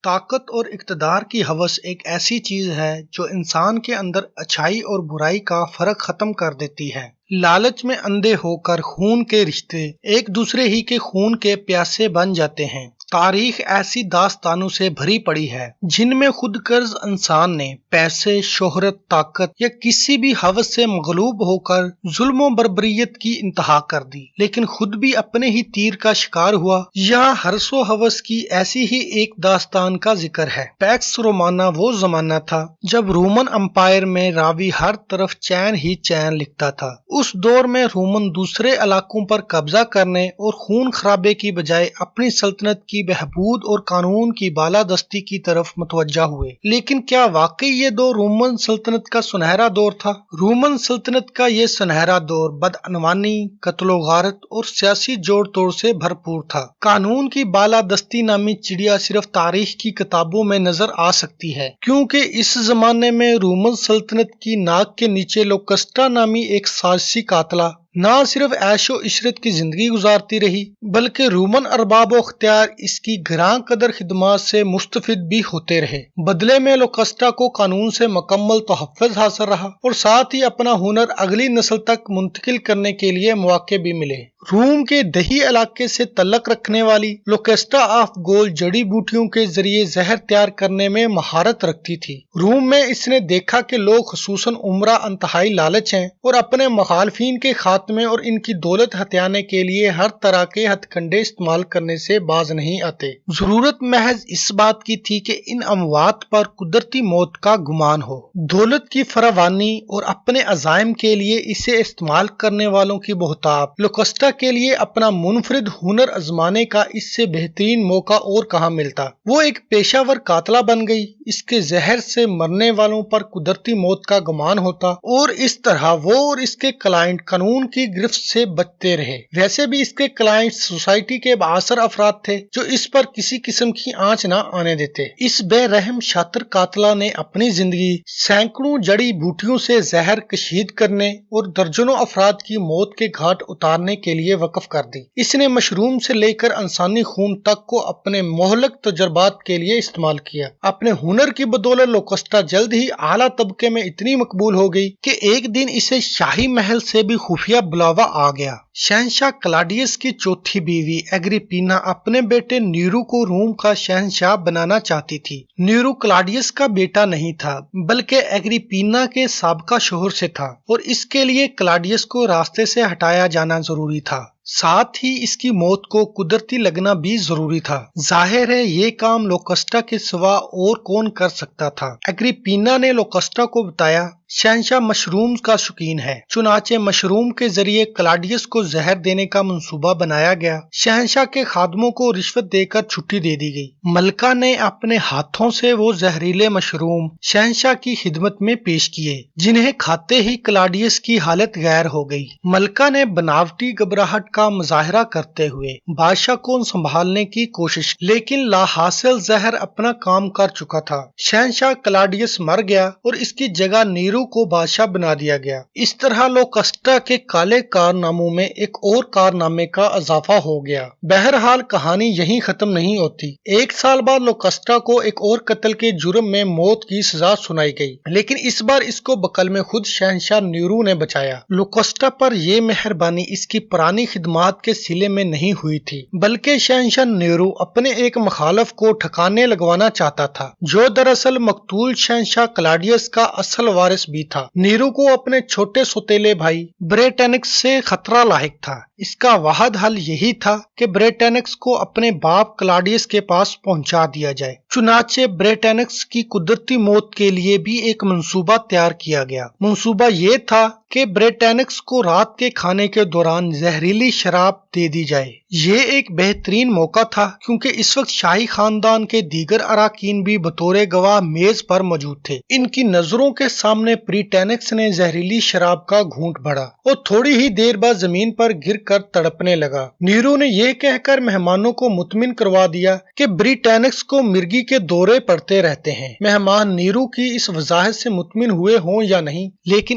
طاقت اور اقتدار کی ہوس ایک ایسی چیز ہے جو انسان کے اندر اچھائی اور برائی کا فرق ختم کر دیتی ہے۔ لالچ میں اندھے ہو کر خون کے رشتے ایک دوسرے ہی کے خون کے پیاسے بن جاتے ہیں۔ تاریخ ایسی داستانوں سے بھری پڑی ہے جن میں خود غرض انسان نے پیسے، شہرت، طاقت یا کسی بھی ہوس سے مغلوب ہو کر ظلم و بربریت کی انتہا کر دی، لیکن خود بھی اپنے ہی تیر کا شکار ہوا۔ یہاں ہرس و ہوس کی ایسی ہی ایک داستان کا ذکر ہے۔ پیکس رومانا وہ زمانہ تھا جب رومن امپائر میں راوی ہر طرف چین ہی چین لکھتا تھا۔ اس دور میں رومن دوسرے علاقوں پر قبضہ کرنے اور خون خرابے کی بجائے اپنی سلطنت کی بہبود اور قانون کی بالادستی کی طرف متوجہ ہوئے۔ لیکن کیا واقعی یہ دور رومن سلطنت کا سنہرا دور تھا؟ رومن سلطنت کا یہ سنہرا دور بدعنوانی، قتل و غارت اور سیاسی جوڑ توڑ سے بھرپور تھا۔ قانون کی بالادستی نامی چڑیا صرف تاریخ کی کتابوں میں نظر آ سکتی ہے، کیونکہ اس زمانے میں رومن سلطنت کی ناک کے نیچے لوکسٹا نامی ایک سازشی قاتلہ نہ صرف عیش و عشرت کی زندگی گزارتی رہی بلکہ رومن ارباب و اختیار اس کی گراں قدر خدمات سے مستفید بھی ہوتے رہے۔ بدلے میں لوکسٹا کو قانون سے مکمل تحفظ حاصل رہا اور ساتھ ہی اپنا ہنر اگلی نسل تک منتقل کرنے کے لیے مواقع بھی ملے۔ روم کے دیہی علاقے سے تعلق رکھنے والی لوکسٹا آف گول جڑی بوٹیوں کے ذریعے زہر تیار کرنے میں مہارت رکھتی تھی۔ روم میں اس نے دیکھا کہ لوگ خصوصاً امراء انتہائی لالچ ہیں اور اپنے مخالفین کے خاتمے اور ان کی دولت ہتھیانے کے لیے ہر طرح کے ہتھ کنڈے استعمال کرنے سے باز نہیں آتے۔ ضرورت محض اس بات کی تھی کہ ان اموات پر قدرتی موت کا گمان ہو۔ دولت کی فراوانی اور اپنے عزائم کے لیے اسے استعمال کرنے والوں کی بہتات، لوکسٹا کے لیے اپنا منفرد ہنر آزمانے کا اس سے بہترین موقع اور کہاں ملتا۔ وہ ایک پیشہ ور قاتلہ بن گئی۔ اس کے زہر سے مرنے والوں پر قدرتی موت کا گمان ہوتا اور اس طرح وہ اور اس کے کلائنٹ قانون کی گرفت سے بچتے رہے۔ ویسے بھی اس کے کلائنٹ سوسائٹی کے بااثر افراد تھے جو اس پر کسی قسم کی آنچ نہ آنے دیتے۔ اس بے رحم شاطر قاتلہ نے اپنی زندگی سینکڑوں جڑی بوٹیوں سے زہر کشید کرنے اور درجنوں افراد کی موت کے گھاٹ اتارنے کے لیے وقف کر دی۔ اس نے مشروم سے لے کر انسانی خون تک کو اپنے مہلک تجربات کے لیے استعمال کیا۔ اپنے ہنر کی بدولت لوکسٹا جلد ہی اعلیٰ طبقے میں اتنی مقبول ہو گئی کہ ایک دن اسے شاہی محل سے بھی خفیہ بلاوا آ گیا۔ شہنشاہ کلاڈیس کی چوتھی بیوی اگریپینا اپنے بیٹے نیرو کو روم کا شہنشاہ بنانا چاہتی تھی۔ نیرو کلاڈیس کا بیٹا نہیں تھا بلکہ اگریپینا کے سابقہ شوہر سے تھا اور اس کے لیے کلاڈیس کو راستے سے ہٹایا جانا ضروری تھا۔ ساتھ ہی اس کی موت کو قدرتی لگنا بھی ضروری تھا۔ ظاہر ہے یہ کام لوکسٹا کے سوا اور کون کر سکتا تھا۔ اگریپینا نے لوکسٹا کو بتایا شہنشاہ مشروم کا شوقین ہے، چنانچہ مشروم کے ذریعے کلاڈیس کو زہر دینے کا منصوبہ بنایا گیا۔ شہنشاہ کے خادموں کو رشوت دے کر چھٹی دے دی گئی۔ ملکہ نے اپنے ہاتھوں سے وہ زہریلے مشروم شہنشاہ کی خدمت میں پیش کیے جنہیں کھاتے ہی کلاڈیس کی حالت غیر ہو گئی۔ ملکہ نے بناوٹی گھبراہٹ کا مظاہرہ کرتے ہوئے بادشاہ کو سنبھالنے کی کوشش کی، لیکن لا حاصل زہر اپنا کام کر چکا تھا۔ شہنشاہ کلاڈیس مر گیا اور اس کی جگہ نیرو کو بادشاہ بنا دیا گیا۔ اس طرح لوکسٹا کے کالے کارناموں میں ایک اور کارنامے کا اضافہ ہو گیا۔ بہرحال کہانی یہیں ختم نہیں ہوتی۔ ایک سال بعد لوکسٹا کو ایک اور قتل کے جرم میں موت کی سزا سنائی گئی، لیکن اس بار اس کو بقل میں خود شہنشاہ نیرو نے بچایا۔ لوکسٹا پر یہ مہربانی اس کی پرانی خدمات کے صلے میں نہیں ہوئی تھی بلکہ شہنشاہ نیرو اپنے ایک مخالف کو ٹھکانے لگوانا چاہتا تھا جو دراصل مقتول شہنشاہ کلاڈیس کا اصل وارث بھی تھا۔ نیرو کو اپنے چھوٹے سوتیلے بھائی بریٹینکس سے خطرہ لاحق تھا۔ اس کا واحد حل یہی تھا کہ بریٹینکس کو اپنے باپ کلاڈیس کے پاس پہنچا دیا جائے۔ چنانچہ بریٹینکس کی قدرتی موت کے لیے بھی ایک منصوبہ تیار کیا گیا۔ منصوبہ یہ تھا کہ بریٹینکس کو رات کے کھانے کے دوران زہریلی شراب دے دی جائے۔ یہ ایک بہترین موقع تھا کیونکہ اس وقت شاہی خاندان کے دیگر اراکین بھی بطور گواہ میز پر موجود تھے۔ ان کی نظروں کے سامنے بریٹینکس نے زہریلی شراب کا گھونٹ بھرا اور تھوڑی ہی دیر بعد زمین پر گر کر تڑپنے لگا۔ نیرو نے یہ کہہ کر مہمانوں کو مطمئن کروا دیا کہ بریٹینکس کو مرگی کے دورے پڑتے رہتے ہیں۔ مہمان نیرو کی اس وضاحت سے مطمئن ہوئے ہوں یا نہیں، لیکن